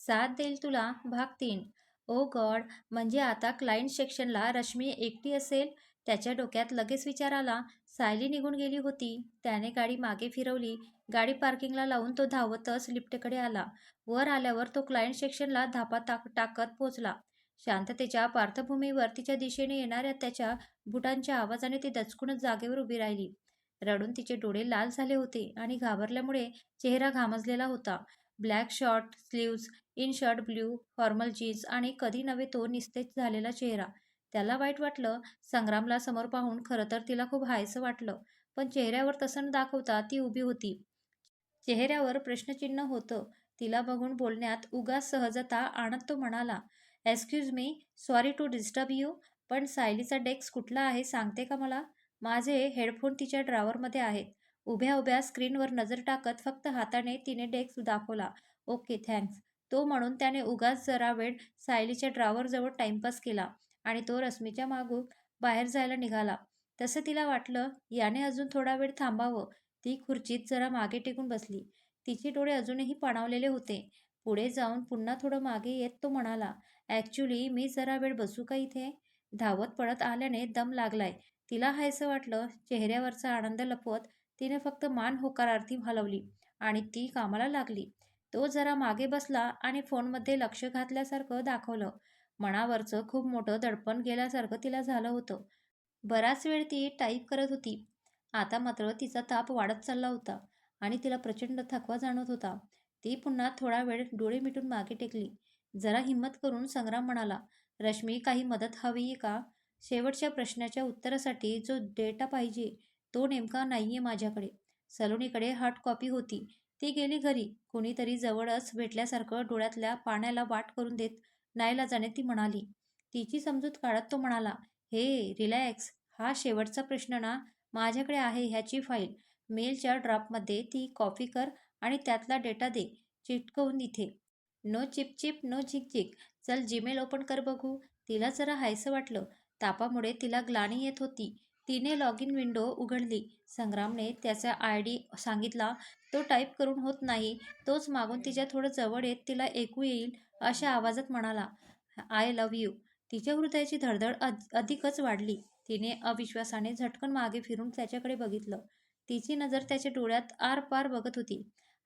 साथ देईल तुला भाग 3. ओ गॉड, म्हणजे आता क्लायंट सेक्शनला रश्मी एकटी असेल. त्याच्या डोक्यात लगेच विचार आला. सायली निघून गेली होती. त्याने गाडी मागे फिरवली. गाडी पार्किंगला लावून तो धावतच लिफ्टकडे आला. वर आल्यावर तो क्लायंट सेक्शनला धापा टाकत पोहोचला. शांततेच्या पार्श्वभूमीवर तिच्या दिशेने येणाऱ्या त्याच्या बुटांच्या आवाजाने ती दचकूनच जागेवर उभी राहिली. रडून तिचे डोळे लाल झाले होते आणि घाबरल्यामुळे चेहरा घामजलेला होता. Black short sleeves, in shirt, blue formal jeans आणि कधी नव्हे तो निस्तेज झालेला चेहरा. त्याला वाईट वाटलं. संग्रामला समोर पाहून खरं तर तिला खूप हायसं वाटलं. पण चेहऱ्यावर तसं न दाखवता ती उभी होती. चेहऱ्यावर प्रश्नचिन्ह होतं. तिला बघून बोलण्यात उगाच सहजता आणत तो म्हणाला, "excuse me, sorry to disturb you, पण सायलीचा डेस्क कुठला आहे सांगते का मला?" माझे हेडफोन तिच्या ड्रॉवरमध्ये आहेत. उभ्या उभ्या स्क्रीनवर नजर टाकत फक्त हाताने तिने डेस्क दाखवला. "Okay, thanks." तो म्हणून त्याने उगाच जरा वेळ सायलीच्या ड्रॉवरजवळ टाइमपास केला आणि तो रश्मीच्या मागून बाहेर जायला निघाला. तसं तिला वाटलं, याने अजून थोडा वेळ थांबावं. ती खुर्चीत जरा मागे टेकून बसली. तिचे डोळे अजूनही पाणावलेले होते. पुढे जाऊन पुन्हा थोडं मागे येत तो म्हणाला, "ॲक्चुअली मी जरा वेळ बसू का इथे?" धावत पळत आल्याने दम लागलाय. तिला हायसं वाटलं. चेहऱ्यावरचा आनंद लपवत तिने फक्त मान होकारार्थी हलवली आणि ती कामाला लागली. तो जरा मागे बसला आणि फोनमध्ये लक्ष घातल्यासारखं दाखवलं. मनावरचं खूप मोठं दडपण गेल्यासारखं तिला झालं होतं. बराच वेळ ती टाईप करत होती. आता मात्र तिचा ताप वाढत चालला होता आणि तिला प्रचंड थकवा जाणवत होता. ती पुन्हा थोडा वेळ डोळे मिटून मागे टेकली. जरा हिंमत करून संग्राम म्हणाला, "रश्मी, काही मदत हवी का? शेवटच्या प्रश्नाच्या उत्तरासाठी जो डेटा पाहिजे तो नेमका नाहीये माझ्याकडे." सलोनीकडे हार्ड कॉपी होती. ती गेली घरी. कुणीतरी जवळच भेटल्यासारखं डोळ्यातल्या पाण्याला वाट करून देत नाईलाजाने ती म्हणाली. तिची समजूत काढत तो म्हणाला, "हे, रिलॅक्स. हा शेवटचा प्रश्न ना, माझ्याकडे आहे ह्याची फाईल. मेलच्या ड्राफ्टमध्ये ती कॉपी कर आणि त्यातला डेटा दे चिटकवून इथे. नो चिप-चिप, नो झिक-झिक. चल जीमेल ओपन कर बघू." तिला जरा हायसं वाटलं. तापामुळे तिला ग्लानी येत होती. तिने लॉग इन विंडो उघडली. संग्रामने त्याचा आयडी सांगितला. तो टाईप करून होत नाही. तोच मागून तिच्या थोडं जवळ येत तिला ऐकू येईल अशा आवाजात म्हणाला, "आय लव्ह यू." तिच्या हृदयाची धडधड अधिकच वाढली. तिने अविश्वासाने झटकन मागे फिरून त्याच्याकडे बघितलं. तिची नजर त्याच्या डोळ्यात आरपार बघत होती.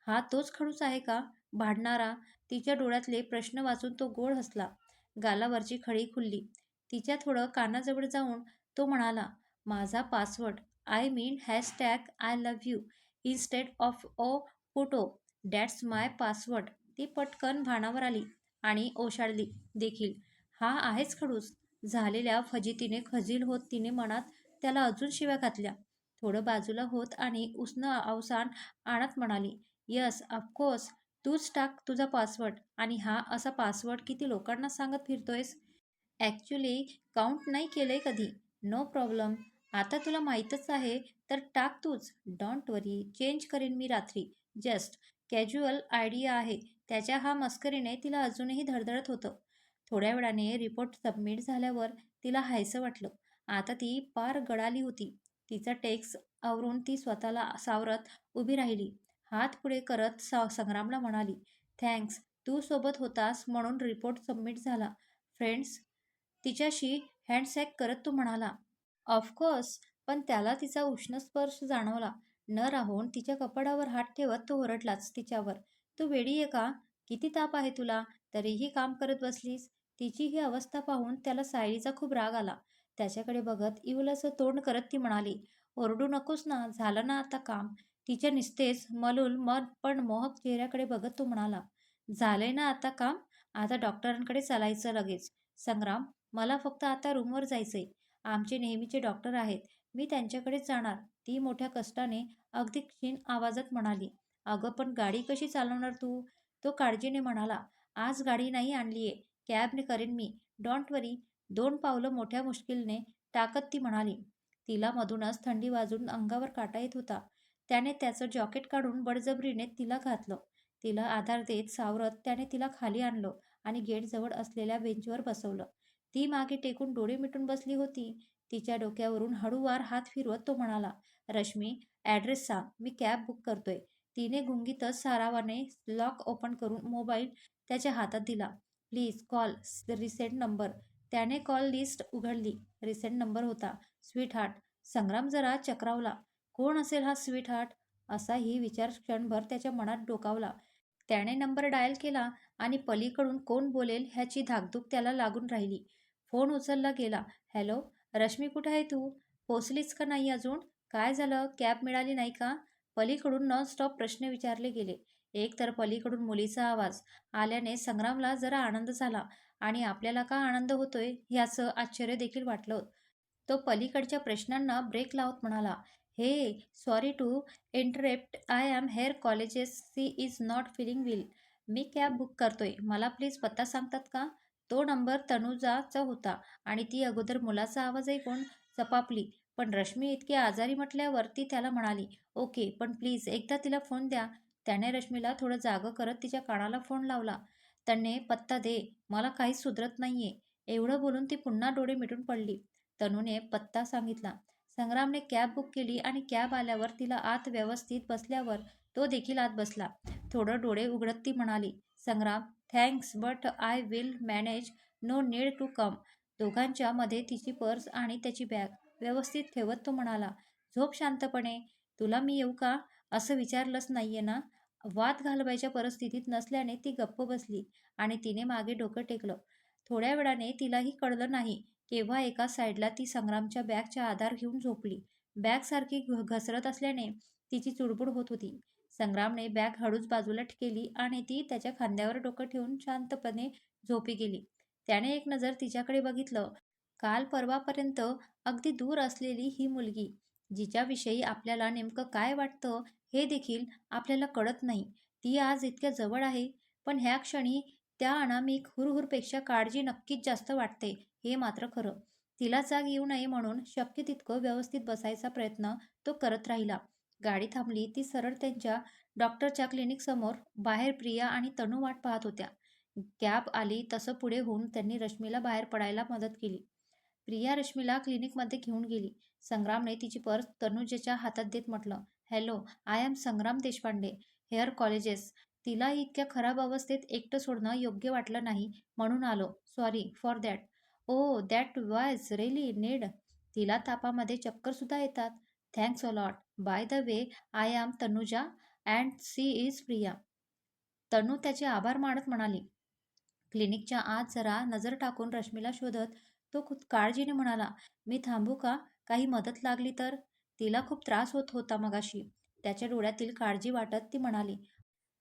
हा तोच खडूस आहे का? भांडणारा? तिच्या डोळ्यातले प्रश्न वाचून तो गोड हसला. गालावरची खळी खुलली. तिच्या थोडं कानाजवळ जाऊन तो म्हणाला, "माझा password, I mean hashtag I love you instead of o photo, that's my password." ती पटकन भानावर आली आणि ओशाळली देखील. हा आहेच खडूस. झालेल्या फजितीने खजील होत तिने मनात त्याला अजून शिव्या घातल्या. थोडं बाजूला होत आणि उसनं अवसान आणत म्हणाली, "यस, ऑफकोर्स. तूच टाक तुझा पासवर्ड. आणि हा असा पासवर्ड किती लोकांना सांगत फिरतोयस? ॲक्चुअली काउंट नाही केलंय कधी. No problem. आता तुला माहीतच आहे तर टाक तूच. डोंट वरी, चेंज करीन मी रात्री. जस्ट कॅज्युअल आयडिया आहे." त्याच्या हा मस्करीने तिला अजूनही धडधडत होतं. थोड्या वेळाने रिपोर्ट सबमिट झाल्यावर तिला हायसं वाटलं. आता ती पार गळाली होती. तिचा टेक्स्ट आवरून ती स्वतःला सावरत उभी राहिली. हात पुढे करत संग्रामला म्हणाली, "थँक्स. तू सोबत होतास म्हणून रिपोर्ट सबमिट झाला." फ्रेंड्स, तिच्याशी हँडशेक करत तो म्हणाला. ऑफकोर्स. पण त्याला तिचा उष्ण स्पर्श जाणवला. न राहून तिच्या कपाळावर हात ठेवत तो ओरडलाच तिच्यावर, "तू वेडी आहे का? किती ताप आहे तुला? तरीही काम करत बसलीस." तिची ही अवस्था पाहून त्याला सायलीचा खूप राग आला. त्याच्याकडे बघत इवलसं तोंड करत ती म्हणाली, "ओरडू नकोस ना, झालं ना आता काम." तिच्या निस्तेज मलूल पण मोहक चेहऱ्याकडे बघत तो म्हणाला, "झालंय ना आता काम? आता डॉक्टरांकडे चालायचं लगेच." "संग्राम, मला फक्त आता रूमवर जायचंय. आमचे नेहमीचे डॉक्टर आहेत. मी त्यांच्याकडेच जाणार." ती मोठ्या कष्टाने अगदी क्षीण आवाजात म्हणाली. "अगं पण गाडी कशी चालवणार तू?" तो काळजीने म्हणाला, "आज गाडी नाही आणलीये. कॅबने करेन मी. डोंट वरी." 2 पावलं मोठ्या मुश्किलीने टाकत ती म्हणाली. तिला मधूनच थंडी वाजून अंगावर काटा येत होता. त्याने त्याचं जॅकेट काढून बळजबरीने तिला घातलं. तिला आधार देत सावरत त्याने तिला खाली आणलं आणि गेटजवळ असलेल्या बेंचवर बसवलं. ती मागे टेकून डोळे मिटून बसली होती. तिच्या डोक्यावरून हळूवार हात फिरवत तो म्हणाला, "रश्मी, ॲड्रेस सांग. मी कॅब बुक करतोय." तिने गुंगीतच सरावाने लॉक ओपन करून मोबाईल त्याच्या हातात दिला. Please call recent number. त्याने कॉल लिस्ट उघडली. रिसेंट नंबर होता स्वीट हार्ट. संग्राम जरा चक्रावला. कोण असेल हा स्वीट हार्ट? असाही विचार क्षणभर त्याच्या मनात डोकावला. त्याने नंबर डायल केला आणि पलीकडून कोण बोलेल ह्याची धाकधूक त्याला लागून राहिली. फोन उचलला गेला. हॅलो, रश्मी कुठे आहे तू? पोचलीच का नाही अजून? काय झालं, कॅब मिळाली नाही का? पलीकडून नॉनस्टॉप प्रश्न विचारले गेले. एक तर पलीकडून मुलीचा आवाज आल्याने संग्रामला जरा आनंद झाला आणि आपल्याला का आनंद होतोय ह्याचं आश्चर्य देखील वाटलं. तो पलीकडच्या प्रश्नांना ब्रेक लावत म्हणाला, हे sorry to interrupt, I am her colleagues, she is not feeling well. मी कॅब बुक करतोय, मला प्लीज पत्ता सांगतात का? तो नंबर तनुजाचा होता आणि ती अगोदर मुलाचा आवाज ऐकून चपापली. पण रश्मी इतकी आजारी म्हटल्यावर ती त्याला म्हणाली, ओके, पण प्लीज एकदा तिला फोन द्या. त्याने रश्मीला थोडं जागं करत तिच्या कानाला फोन लावला. त्याने पत्ता दे, मला काहीच सुधरत नाहीये. एवढं बोलून ती पुन्हा डोळे मिटून पडली. तनूने पत्ता सांगितला. संग्रामने कॅब बुक केली आणि कॅब आल्यावर तिला आत व्यवस्थित बसल्यावर तो देखील आत बसला. थोडं डोळे उघडत ती म्हणाली, Sangram, thanks but I will manage, no need to come. दोघांच्या मध्ये तिची पर्स आणि त्याची बॅग व्यवस्थित ठेवत तो म्हणाला, झोप शांतपणे. तुला मी येऊ का असं विचारलंच नाहीये ना? वाद घालवायच्या परिस्थितीत नसल्याने ती गप्प बसली आणि तिने मागे डोकं टेकलं. थोड्या वेळाने तिलाही कळलं नाही केव्हा एका साईडला ती संग्रामच्या बॅगचा आधार घेऊन झोपली. बॅग सारखी घसरत असल्याने तिची चुडबुड होत होती. संग्रामने बॅग हळूच बाजूला केली आणि ती त्याच्या खांद्यावर डोकं ठेवून शांतपणे झोपी गेली. त्याने एक नजर तिच्याकडे बघितलं. काल परवापर्यंत अगदी दूर असलेली ही मुलगी, जिच्याविषयी आपल्याला नेमकं काय वाटतं हे देखील आपल्याला कळत नाही, ती आज इतक्या जवळ आहे. पण ह्या क्षणी त्या अनामिक हुरहुरपेक्षा काळजी नक्कीच जास्त वाटते, हे मात्र खरं. तिला जाग येऊ नये म्हणून शक्य तितकं व्यवस्थित बसायचा प्रयत्न तो करत राहिला. गाडी थांबली. ती सरळ त्यांच्या डॉक्टरच्या क्लिनिकसमोर. बाहेर प्रिया आणि तनू वाट पाहत होत्या. कॅब आली तसं पुढे होऊन त्यांनी रश्मीला बाहेर पडायला मदत केली. प्रिया रश्मीला क्लिनिकमध्ये घेऊन गेली. संग्रामने तिची पर्स तनुजेच्या हातात देत म्हटलं, hello, I am Sangram Deshpande, her colleagues. तिला इतक्या खराब अवस्थेत एकटं सोडणं योग्य वाटलं नाही म्हणून आलो. Sorry for that. Oh that was really need. तिला तापामध्ये चक्कर सुद्धा येतात. Thanks a lot. By the way, I am Tanuja and she is Priya. Tanu त्याचे आभार मानत म्हणाली. क्लिनिकच्या आत जरा नजर टाकून रश्मीला शोधत तो खूप काळजीने म्हणाला, मी थांबू का? काही मदत लागली तर? तिला खूप त्रास होत होता मगाशी. त्याच्या डोळ्यातील काळजी वाटत ती म्हणाली,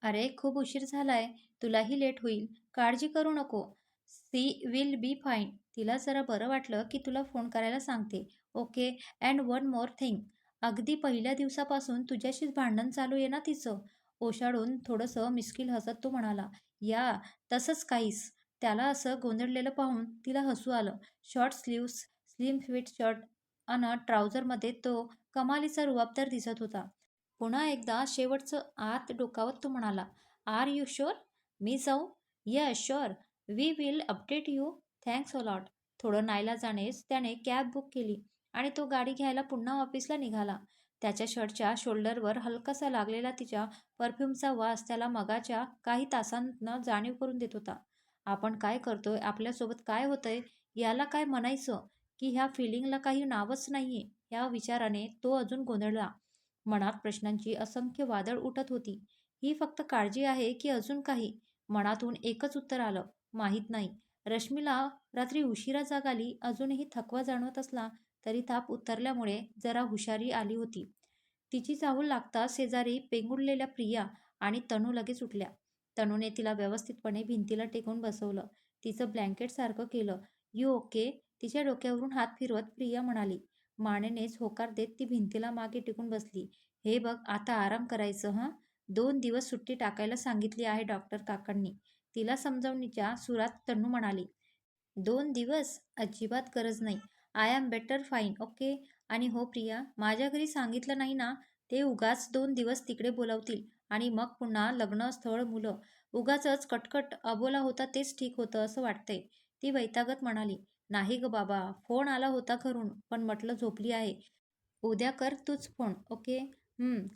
अरे खूप उशीर झालाय, तुलाही लेट होईल. काळजी करू नको. She will be fine. तिला जरा बरं वाटलं की तुला फोन करायला सांगते. Okay, and one more thing. अगदी पहिल्या दिवसापासून तुझ्याशीच भांडण चालू आहे ना तिचं? ओशाडून थोडंसं मिश्किल हसत तो म्हणाला, या तसंच काहीच. त्याला असं गोंधळलेलं पाहून तिला हसू आलं. Short sleeves, slim fit shirt अन ट्राउझरमध्ये तो कमालीचा रुबाबदार दिसत होता. पुन्हा एकदा शेवटचं आत डोकावत तो म्हणाला, आर यू शुअर? मी जाऊ? Yes sure. We will update you. Thanks a lot. थोडं नाईलाजानेच त्याने कॅब बुक केली आणि तो गाडी घ्यायला पुन्हा ऑफिसला निघाला. त्याच्या शर्टच्या शोल्डरवर हलकासा लागलेला तिच्या परफ्यूमचा वास त्याला मगाच्या काही तासांतनं जाणीव करून देत होता. आपण काय करतोय, आपल्यासोबत काय होतंय, याला काय म्हणायचं की ह्या फिलिंगला काही नावच नाहीये, या विचाराने तो अजून गोंधळला. मनात प्रश्नांची असंख्य वादळ उठत होती. ही फक्त काळजी आहे की अजून काही? मनातून एकच उत्तर आलं, माहीत नाही. रश्मीला रात्री उशिरा जाग आली. अजूनही थकवा जाणवत असला तरी ताप उतरल्यामुळे जरा हुशारी आली होती. तिची चाहूल लागताच शेजारी पेंगुळलेल्या प्रिया आणि तनू लगेच उठल्या. तनूने तिला व्यवस्थितपणे भिंतीला टेकवून बसवलं. तिचं ब्लँकेट सारखं केलं. You okay? तिच्या डोक्यावरून हात फिरवत प्रिया म्हणाली. मानेनेच होकार देत ती भिंतीला मागे टेकून बसली. हे बघ, आता आराम करायचं हं. 2 दिवस सुट्टी टाकायला सांगितली आहे डॉक्टर काकांनी. तिला समजावणीच्या सुरात तनू म्हणाली. 2 दिवस? अजिबात गरज नाही. I am better fine okay. आणि हो प्रिया, माझ्या घरी सांगितलं नाही ना, ते उगाच 2 दिवस तिकडे बोलावतील आणि मग पुन्हा लग्न, स्थळ, मुलं. उगाचच कटकट अबोला होता तेच ठीक होतं असं वाटतंय. ती वैतागत म्हणाली. नाही ग बाबा, फोन आला होता घरून, पण म्हटलं झोपली आहे. उद्या कर तूच फोन, ओके?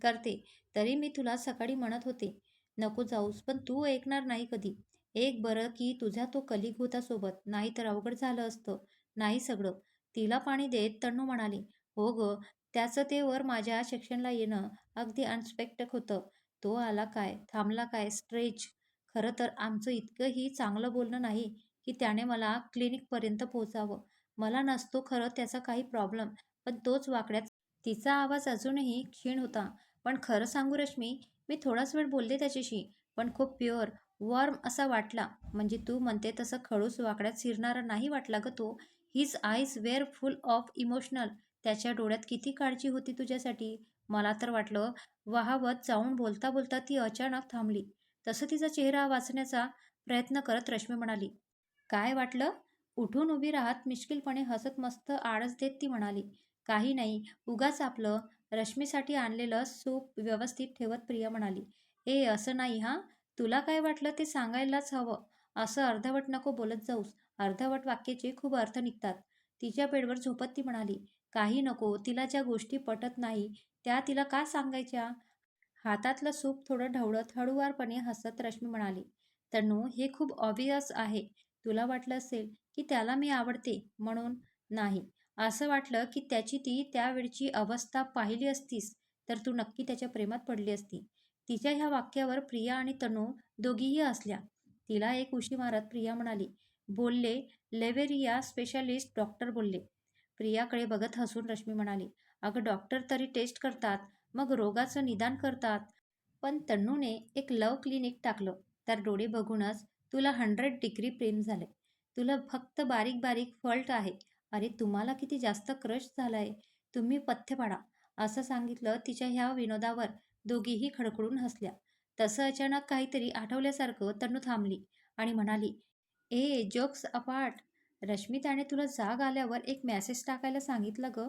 करते. तरी मी तुला सकाळी म्हणत होते नको जाऊस, पण तू ऐकणार नाही कधी. एक बरं की तुझा तो कलीग होता सोबत, नाहीतर अवघड झालं असतं. नाही सगळं. तिला पाणी देत तन्नू म्हणाली, "हो गं, त्याचं ते वर माझ्या सेक्शनला येणं अगदी अनएक्सपेक्टेड होतं. तो आला काय, थांबला काय, स्ट्रेच. खरं तर आमचं इतकंही चांगलं बोलणं नाही की त्याने मला क्लिनिकपर्यंत पोहोचावं. मला नसतो खरं त्याचा काही प्रॉब्लेम, पण तोच वाकड्यात." तिचा आवाज अजूनही क्षीण होता. "पण खरं सांगू रश्मी, मी थोडाच वेळ बोलले त्याच्याशी, पण खूप प्युअर, वॉर्म असा वाटला. म्हणजे तू म्हणते तसं खडूस वाकड्यात शिरणारा नाही वाटला गं तो. His eyes were full of emotional. त्याच्या डोळ्यात किती काळजी होती तुझ्यासाठी. मला तर वाटलं वाहावत जाऊन बोलता बोलता ती अचानक थांबली. तसं तिचा चेहरा वाचण्याचा प्रयत्न करत रश्मी म्हणाली, "काय वाटलं?" उठून उभी राहत मिश्किलपणे हसत मस्त आळस देत ती म्हणाली, "काही नाही, उगाच आपलं रश्मीसाठी आणलेलं सूप व्यवस्थित ठेवत प्रिया म्हणाली, "ए असं नाही हां, तुला काय वाटलं ते सांगायलाच हवं. असं अर्धवट नको बोलत जाऊस. अर्धवट वाक्याचे खूप अर्थ निघतात." तिच्या बेडवर झोपत ती म्हणाली, "काही नको, तिला ज्या गोष्टी पटत नाही त्या तिला का सांगायच्या?" हातातलं सूप थोडं ढवळत हळूवारपणे हसत रश्मी म्हणाली, "तन्नू, हे खूप ऑब्वियस आहे. तुला वाटलं असेल की त्याला मी आवडते म्हणून. नाही, असं वाटलं की त्याची ती त्यावेळची अवस्था पाहिली असतीस तर तू नक्की त्याच्या प्रेमात पडली असती." तिच्या ह्या वाक्यावर प्रिया आणि तनू दोघीही हसल्या. तिला एक उशी मारत प्रिया म्हणाली, "बोलले, लेवेरिया स्पेशालिस्ट डॉक्टर बोलले." प्रियाकडे बघत हसून रश्मी म्हणाली, "अगं डॉक्टर तरी टेस्ट करतात, मग रोगाचं निदान करतात. पण तन्नूने एक लव्ह क्लिनिक टाकलं, तर डोळे बघूनच तुला 100 डिग्री प्रेम झालंय. तुला फक्त बारीक बारीक फॉल्ट आहे. अरे तुम्हाला किती जास्त क्रश झालाय. तुम्ही पथ्य पाडा." असं सांगितलं. तिच्या ह्या विनोदावर दोघीही खडखडून हसल्या. तसं अचानक काहीतरी आठवल्यासारखं तन्नू थांबली आणि म्हणाली, "ए जोक्स अपार्ट, रश्मी त्याने तुला जाग आल्यावर एक मेसेज टाकायला सांगितलं गं."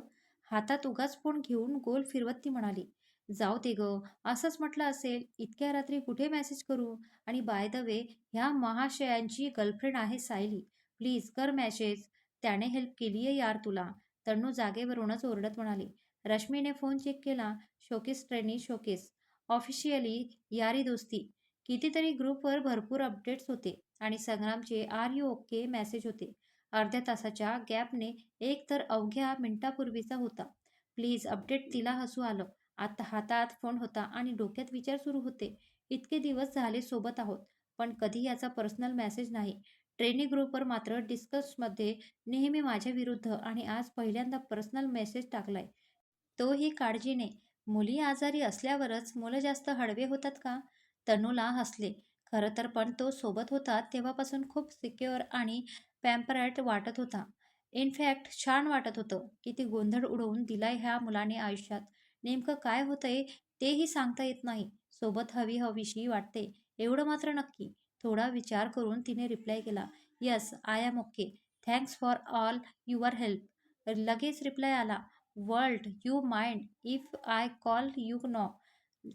हातात उगाच फोन घेऊन गोल फिरवत ती म्हणाली, "जाऊ दे गं, असंच म्हटलं असेल. इतक्या रात्री कुठे मेसेज करू? आणि बाय द वे, ह्या महाशयांची गर्लफ्रेंड आहे सायली. प्लीज कर मेसेज. त्याने हेल्प केलीये यार तुला." तन्नू जागेवरूनच ओरडत म्हणाली. रश्मीने फोन चेक केला. Showcase trainee showcase. ऑफिशियली यारी दोस्ती. कितीतरी ग्रुपवर भरपूर अपडेट्स होते आणि संग्रामचे आर यू ओके मेसेज होते. अर्ध्या तासाच्या गॅपने एक तर अवघ्या मिनिटापूर्वीचा होता. Please update. तिला हसू आलं. आता हातात फोन होता आणि डोक्यात विचार सुरू होते. इतके दिवस झाले सोबत आहोत, पण कधी याचा पर्सनल मेसेज नाही. ट्रेनी ग्रुपवर मात्र डिस्कसमध्ये नेहमी माझ्या विरुद्ध आणि आज पहिल्यांदा पर्सनल मेसेज टाकलाय. तोही काळजीने. मुली आजारी असल्यावरच मुलं जास्त हळवे होतात का? तनूला हसले. खरं तर पण तो सोबत होता तेव्हापासून खूप सिक्युअर आणि पॅम्परड वाटत होता. इनफॅक्ट छान वाटत होतं. किती गोंधळ उडवून दिलाय ह्या मुलाने आयुष्यात. नेमकं काय होतंय तेही सांगता येत नाही. सोबत हवी हवीशी वाटते एवढं मात्र नक्की. थोडा विचार करून तिने रिप्लाय केला, "yes, I am okay. Thanks for all your help." लगेच रिप्लाय आला, "would you mind if I call you now?"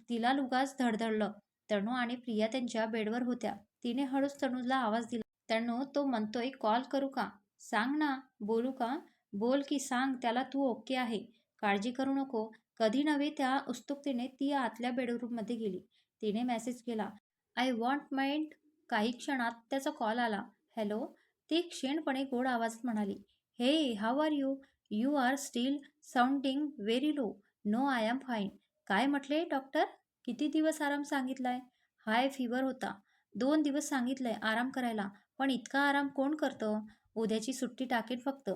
तिला उगाच धडधडलं. तनू आणि प्रिया त्यांच्या बेडवर होत्या. तिने हळूच तनूला आवाज दिला, "तनू, तो म्हणतोय कॉल करू का? सांग ना." "बोलू का?" "बोल की सांग त्याला तू ओके आहे. काळजी करू नको." कधी नव्हे त्या उत्सुकतेने ती आतल्या बेडरूममध्ये गेली. तिने मेसेज केला, "आय वॉन्ट माइंड." काही क्षणात त्याचा कॉल आला. "हॅलो." ती क्षीणपणे गोड आवाजात म्हणाली, "hey, how are you? You are still sounding very low." "No, I am fine." "काय म्हटले डॉक्टर? किती दिवस आराम सांगितलाय?" "हाय फीवर होता. 2 दिवस सांगितलंय आराम करायला. पण इतका आराम कोण करतं? उद्याची सुट्टी टाकेन फक्त."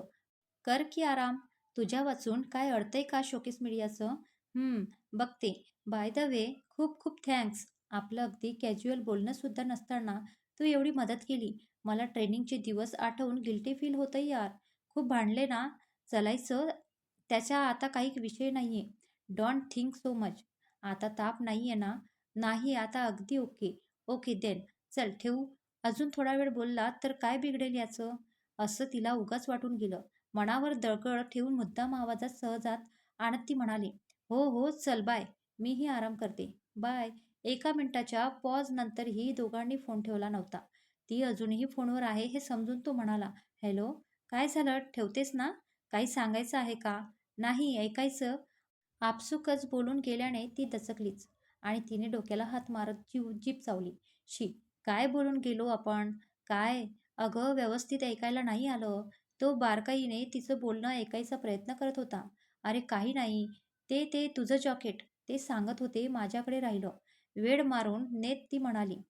"कर की आराम. तुझ्या वाचून काय अडतंय का शोकेस मीडियाचं?" बघते. बाय द वे, खूप खूप थँक्स. आपलं अगदी कॅज्युअल बोलणंसुद्धा नसताना तू एवढी मदत केली. मला ट्रेनिंगचे दिवस आठवून गिल्टी फील होतंय यार. खूप भांडले ना? चालायचं त्याचा आता काही विषय नाहीये. Don't think so much." "आता ताप नाहीये ना?" "नाही, आता अगदी ओके." "Okay then. चल ठेवू? अजून थोडा वेळ बोलला तर काय बिघडेल याचं?" असं तिला उगाच वाटून गेलं. मनावर दगड ठेवून मुद्दाम आवाजात सहजात आणत ती म्हणाली, "हो हो चल बाय. मीही आराम करते. बाय." 1 मिनिटाच्या पॉज नंतरही दोघांनी फोन ठेवला नव्हता. ती अजूनही फोनवर आहे हे समजून तो म्हणाला, "हॅलो, काय झालं? ठेवतेस ना? काही सांगायचं आहे का?" "नाही, ऐकायचं." आपसुकच बोलून गेल्याने ती दचकलीच आणि तिने डोक्याला हात मारत जीभ चावली. "शी, काय बोलून गेलो आपण? काय? अगं, व्यवस्थित ऐकायला नाही आलं. तो बारकाईने तिचं बोलणं ऐकायचा प्रयत्न करत होता. अरे काही नाही. ते तुझं जॅकेट. ते सांगत होते माझ्याकडे राहिलं. वेड मारून नेत ती म्हणाली.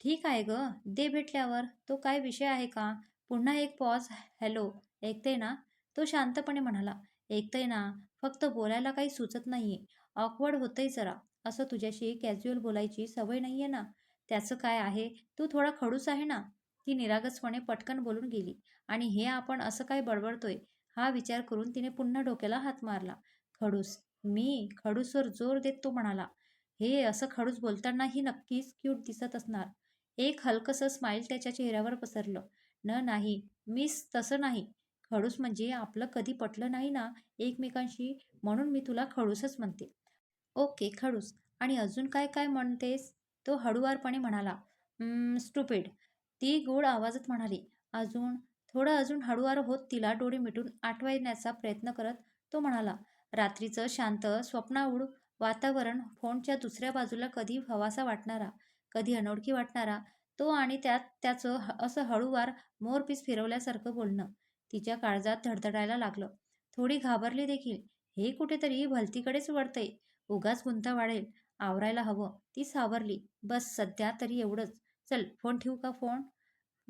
ठीक आहे गं, दे भेटल्यावर. तो काय विषय आहे का? पुन्हा एक पॉज. हॅलो, ऐकतंय ना? तो शांतपणे म्हणाला. ऐकतंय ना, फक्त बोलायला काही सुचत नाहीये. ऑकवर्ड होतंय जरा. असं तुझ्याशी कॅज्युअल बोलायची सवय नाहीये ना. त्याचं काय आहे? तू थोडा खडूस आहे ना. ती निरागसपणे पटकन बोलून गेली. आणि हे आपण असं काय बडबडतोय? हा विचार करून तिने पुन्हा डोक्याला हात मारला. खडूस. मी? खडूसवर जोर देत तो म्हणाला. हे असं खडूस बोलतानाही नक्कीच क्यूट दिसत असणार. एक हलकसं स्माईल त्याच्या चेहऱ्यावर पसरलं. नाही, मिस तसं नाही. खडूस म्हणजे आपलं कधी पटलं नाही ना एकमेकांशी, म्हणून मी तुला खडूसच म्हणते. ओके, खडूस. आणि अजून काय काय म्हणतेस? तो हळुवारपणे म्हणाला. स्टुपिड. ती गोड आवाजात म्हणाली. अजून? थोडं अजून हळुवार होत तिला डोळे मिटून आठवण्याचा प्रयत्न करत तो म्हणाला. रात्रीचं शांत, स्वप्नाऊड वातावरण, फोनच्या दुसऱ्या बाजूला कधी हवासा वाटणारा, कधी अनोळखी वाटणारा, तो आणि त्यात त्याचं असं हळूवार मोरपीस फिरवल्यासारखं बोलणं. तिच्या काळजात धडधडायला लागलं. थोडी घाबरली देखील. हे कुठेतरी भलतीकडेच वळतंय. उगाच गुंता वाढेल. आवरायला हवं. ती सावरली. बस सध्या तरी एवढंच. चल, फोन ठेवू का फोन?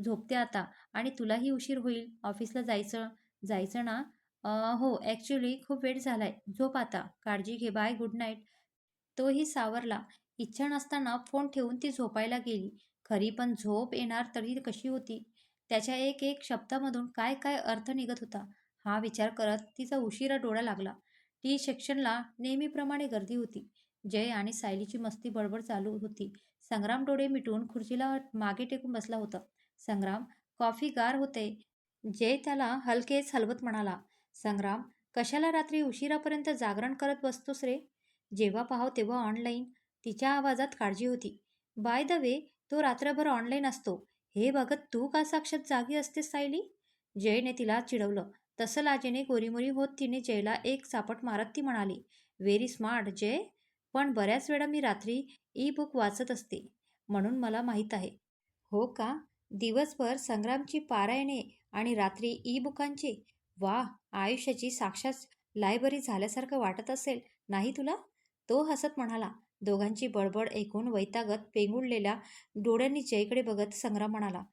झोपते आता. आणि तुलाही उशीर होईल. ऑफिसला जायचं. जायचं ना? हो, ॲक्च्युली खूप वेळ झालाय. झोप आता. काळजी घे. बाय. Good night. तोही सावरला. इच्छा नसताना फोन ठेवून ती झोपायला गेली. खरी पण झोप येणार तरी कशी होती? त्याच्या एक एक शब्दामधून काय काय अर्थ निघत होता, हा विचार करत तिचा उशिरा डोळा लागला. टी सेक्शनला नेहमीप्रमाणे गर्दी होती. जय आणि सायलीची मस्ती बडबड चालू होती. संग्राम डोळे मिटून खुर्चीला मागे टेकून बसला होता. संग्राम, कॉफी गार होते. जय त्याला हलकेच हलवत म्हणाला. संग्राम, कशाला रात्री उशिरापर्यंत जागरण करत बसतोस रे? जेव्हा पाहाव तेव्हा ऑनलाईन. तिच्या आवाजात काळजी होती. बाय द वे, तो रात्रभर ऑनलाईन असतो. हे बघत तू का साक्षात जागी असतेस सायली? जयने तिला चिडवलं. तसं लाजेने गोरीमोरी होत तिने जयला एक चापट मारत ती म्हणाली. व्हेरी स्मार्ट जय. पण बऱ्याच वेळा मी रात्री ई बुक वाचत असते, म्हणून मला माहीत आहे. हो का? दिवसभर संग्रामची पारायणे आणि रात्री ई बुकांची. वा, आयुष्याची साक्षात लायब्ररी झाल्यासारखं वाटत असेल नाही तुला? तो हसत म्हणाला. दोघांची बडबड ऐकून वैतागत पेंगुळलेल्या डोळ्यांनी जयकडे बघत संग्राम म्हणाला.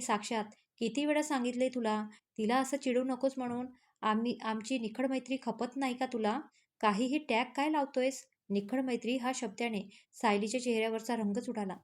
साक्षात, किती वेळा सांगितले तुला तिला असं चिडू नकोस म्हणून. आमची निखळ मैत्री खपत नाही का तुला? काहीही टॅग काय लावतोयस? निखळ मैत्री हा शब्दाने सायलीच्या चेहऱ्यावरचा रंगच उडाला.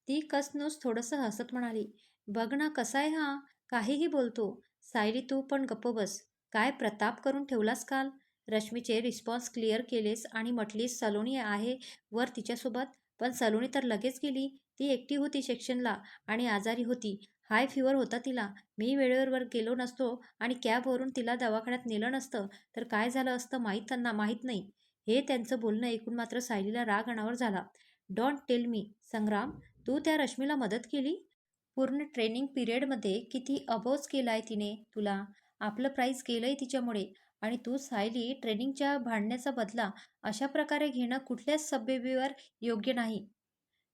ती कसनूस थोडंसं हसत म्हणाली. बघ ना कसा आहे हा, काहीही बोलतो. सायली, तू पण गप्प बस. काय प्रताप करून ठेवलास काल? रश्मीचे रिस्पॉन्स क्लिअर केलेस आणि म्हटलीस सलोनी आहे वर तिच्यासोबत. पण सलोनी तर लगेच गेली. ती एकटी होती सेक्शनला आणि आजारी होती. हाय फीवर होता तिला. मी वेळेवर गेलो नसतो आणि कॅबवरून तिला दवाखान्यात नेलं नसतं तर काय झालं असतं माहीत नाही. हे त्यांचं बोलणं ऐकून मात्र सायलीला राग अनावर झाला. Don't tell me. संग्राम, तू त्या रश्मीला मदत केली? पूर्ण ट्रेनिंग पिरियडमध्ये किती अबोज केलाय तिने तुला. आपलं प्राईज गेलंय तिच्यामुळे. आणि तू सायली, ट्रेनिंगच्या भांडण्याचा बदला अशा प्रकारे घेणं कुठल्याच सभ्यतेवर योग्य नाही.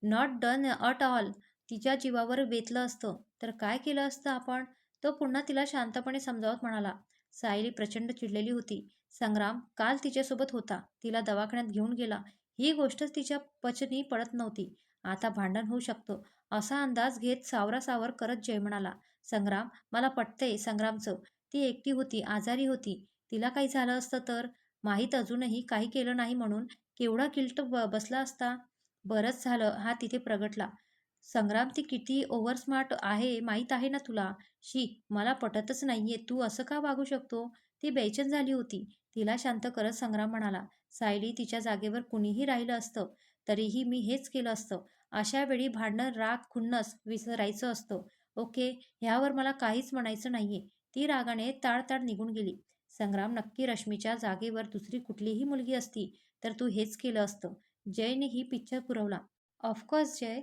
Not done at all. तिच्या जीवावर बेतलं असतं तर काय केलं असतं आपण? तो पुन्हा तिला शांतपणे समजावत म्हणाला. सायली प्रचंड चिडलेली होती. संग्राम काल तिच्यासोबत होता. तिला दवाखान्यात घेऊन गेला. ही गोष्टच तिच्या पचनी पडत नव्हती. आता भांडण होऊ शकतं असा अंदाज घेत सावरासावर करत जय म्हणाला. संग्राम, मला पटतंय संग्रामचं. ती एकटी होती, आजारी होती. तिला काही झालं असतं तर? माहीत अजूनही काही केलं नाही म्हणून केवढा गिल्ट बसला असता. बरंच झालं हा तिथे प्रगटला. संग्राम, ती किती ओव्हर स्मार्ट आहे माहीत आहे ना तुला? शी, मला पटतच नाहीये तू असं का वागू शकतो? ती बेचैन झाली होती. तिला शांत करत संग्राम म्हणाला. सायली, तिच्या जागेवर कुणीही राहिलं असतं तरीही मी हेच केलं असतं. अशा वेळी भांडणं, राग, खुन्नस विसरायचं असतं. ओके, ह्यावर मला काहीच म्हणायचं नाहीये. ती रागाने ताडताड निघून गेली. संग्राम, नक्की रश्मीच्या जागेवर दुसरी कुठलीही मुलगी असती तर तू हेच केलं असतं. जयने ही पिक्चर पुरवला. Of course Jay,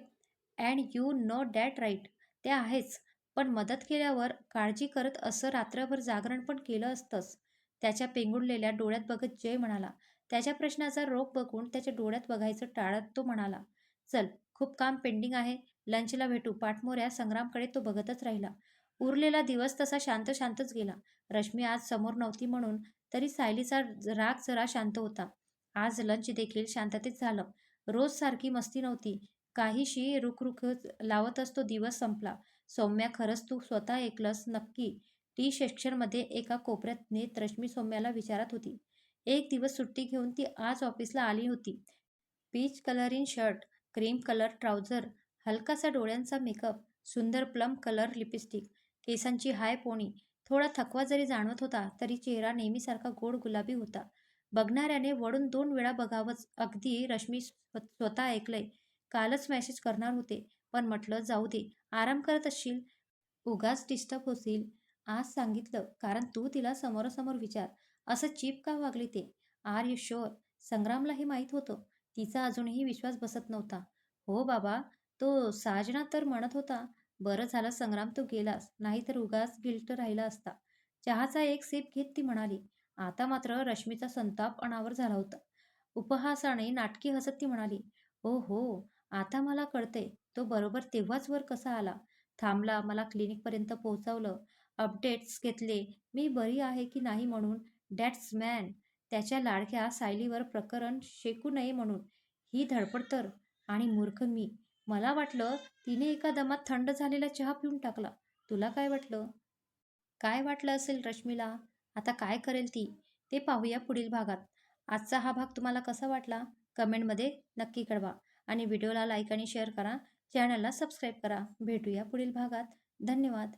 and you know that right. ते आहेच. पण मदत केल्यावर काळजी करत असं रात्रभर जागरण पण केलं असतंस. त्याच्या पेंगुळलेल्या डोळ्यात बघत जय म्हणाला. त्याच्या प्रश्नाचा रोख बघून त्याच्या डोळ्यात बघायचं टाळत तो म्हणाला. चल, खूप काम पेंडिंग आहे. लंचला भेटू पाठमोऱ्या संग्रामकडे तो बघतच राहिला. उरलेला दिवस तसा शांत शांतच गेला. रश्मी आज समोर नव्हती म्हणून तरी सायलीचा राग जरा शांत होता. आज लंच देखील शांततेत झालं. रोज सारखी मस्ती नव्हती. काहीशी रुखरुख लावतच तो दिवस संपला. सौम्या, खरंच तू स्वतः ऐकलंस नक्की? टी सेक्शनमध्ये एका कोपऱ्यात नेत रश्मी सौम्याला विचारत होती. एक दिवस सुट्टी घेऊन ती आज ऑफिसला आली होती. Peach colour in shirt, cream colour trouser, हलकासा डोळ्यांचा मेकअप, सुंदर प्लम कलर लिपस्टिक, केसांची हाय पोणी. थोडा थकवा जरी जाणवत होता तरी चेहरा नेहमीसारखा गोड गुलाबी होता. बघणाऱ्याने वळून 2 वेळा बघावंच. अगदी रश्मी स्वतः ऐकलंय. कालच मेसेज करणार होते, पण म्हटलं जाऊ दे, आराम करत असशील, उगाच डिस्टर्ब होशील. आज सांगितलं कारण तू तिला समोरासमोर विचार. असं चीप का वागली ते? R you sure? संग्रामलाही माहीत होतं. तिचा अजूनही विश्वास बसत नव्हता. हो बाबा, तो साजना तर म्हणत होता. बरं झालं संग्राम तू गेलास, नाहीतर उगाच गिल्ट राहिला असता. चहाचा एक सिप घेत ती म्हणाली. आता मात्र रश्मीचा संताप अनावर झाला होता. उपहासाने नाटकी हसत ती म्हणाली, "ओ हो, आता मला कळतंय. तो बरोबर तेव्हाच वर कसा आला. थांबला, मला क्लिनिकपर्यंत पोहोचवलं, अपडेट्स घेतले, मी बरी आहे की नाही म्हणून. That's man. त्याच्या लाडक्या सायलीवर प्रकरण शेकू नये म्हणून. ही धडपड तर. आणि मूर्ख मी. मला वाटलं तिने एका दमात थंड झालेला चहा पिऊन टाकला. तुला काय वाटलं? काय वाटलं असेल रश्मीला? आता काय करेल ती? ते पाहूया पुढील भागात. आजचा हा भाग तुम्हाला कसा वाटला? कमेंटमध्ये नक्की कळवा. आणि व्हिडिओला लाईक आणि शेअर करा. चॅनलला सबस्क्राईब करा. भेटूया पुढील भागात. धन्यवाद.